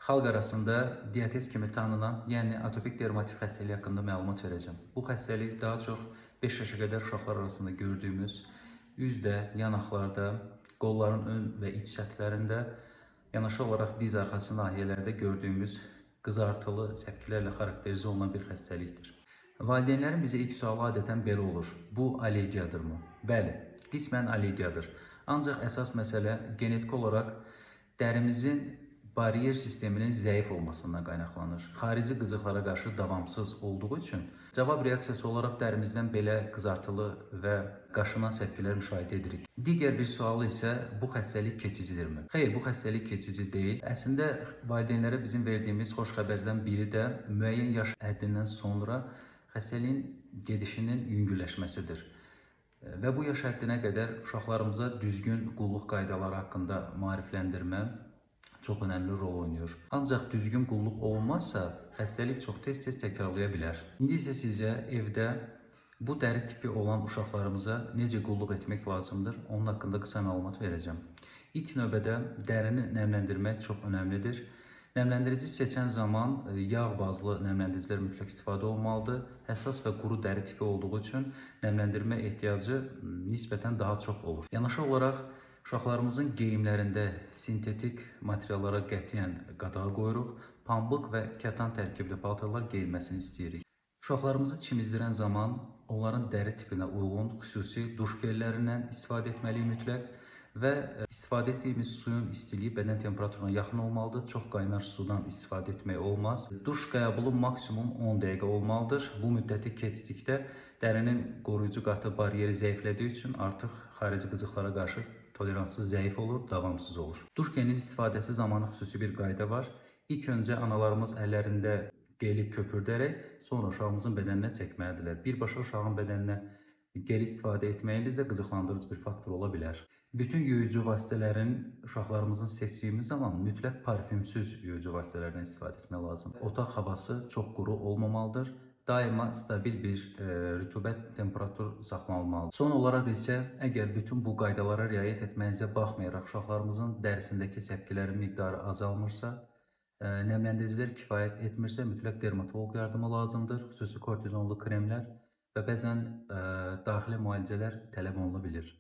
Xalq arasında diates kimi tanınan, yəni atopik dermatit xəstəliyi haqqında məlumat verəcəm. Bu xəstəlik daha çox 5 yaşa qədər uşaqlar arasında gördüyümüz üzdə, yanaqlarda, qolların ön və iç səthlərində, yanaşı olaraq diz arxası nahiyələrdə gördüyümüz qızartılı səpkilərlə xarakterizə olunan bir xəstəlikdir. Valideynlərin bizə ilk sualı adətən belə olur: bu allergiyadırmı? Bəli, qismən allergiyadır. Ancaq əsas məsələ genetik olaraq dərimizin baryer sisteminin zəif olmasından qaynaqlanır. Xarici qızıqlara qarşı davamsız olduğu üçün cavab reaksiyası olaraq dərimizdən belə qızartılı və qaşınan səpkilər müşahidə edirik. Digər bir sual isə bu xəstəlik keçicidirmi? Xeyr, bu xəstəlik keçici deyil. Əslində valideynlərə bizim verdiyimiz xoş xəbərdən biri də müəyyən yaş həddindən sonra xəstəliyin gedişinin yüngülləşməsidir. Və bu yaş həddinə qədər uşaqlarımıza düzgün qulluq qaydaları haqqında maarifləndirmə çox önəmli rol oynayır. Ancaq düzgün qulluq olunmazsa, xəstəlik çox tez-tez təkrarlaya bilər. İndi isə sizə evdə bu dəri tipi olan uşaqlarımıza necə qulluq etmək lazımdır, onun haqqında qısa məlumat verəcəm. İlk növbədə dərini nəmləndirmək çox önəmlidir. Nəmləndirici seçən zaman yağ bazlı nəmləndiricilər mütləq istifadə olmalıdır. Həssas və quru dəri tipi olduğu üçün nəmləndirmə ehtiyacı nisbətən daha çox olur. Yanaşı olaraq uşaqlarımızın geyimlərində sintetik materiallara qətiyyən qadağa qoyuruq. Pambıq və kətan tərkibli paltarlar geyinməsini istəyirik. Uşaqlarımızı çimizdirən zaman onların dəri tipinə uyğun xüsusi duş gellərindən istifadə etməliyik mütləq və istifadə etdiyimiz suyun istiliyi bədən temperaturuna yaxın olmalıdır. Çox qaynar sudan istifadə etmək olmaz. Duş qəbulu maksimum 10 dəqiqə olmalıdır. Bu müddəti keçdikdə dərinin qoruyucu qatı baryeri zəiflədiyi üçün artıq xarici qızıqlara qarşı toleransı zəif olur, davamsız olur. Duş gelinin istifadəsi zamanı xüsusi bir qayda var. İlk öncə analarımız əllərində geli köpürdərək, sonra uşağımızın bədəninə çəkməlidirlər. Birbaşa uşağın bədəninə gel istifadə etməyimiz də qızıqlandırıcı bir faktor ola bilər. Bütün yuyucu vasitələrin uşaqlarımızın seçdiyimiz zaman mütləq parfümsüz yuyucu vasitələrdən istifadə etmək lazımdır. Otaq havası çox quru olmamalıdır. Daima stabil bir rütubət temperatur saxlanılmalıdır. Son olaraq isə əgər bütün bu qaydalara riayət etməyinizə baxmayaraq uşaqlarımızın dərisindəki səpkilərin miqdarı azalmırsa, nəmləndiricilər kifayət etmirsə, mütləq dermatoloq yardımı lazımdır. Xüsusi kortizonlu kremlər və bəzən daxili müalicələr tələb olunabilir.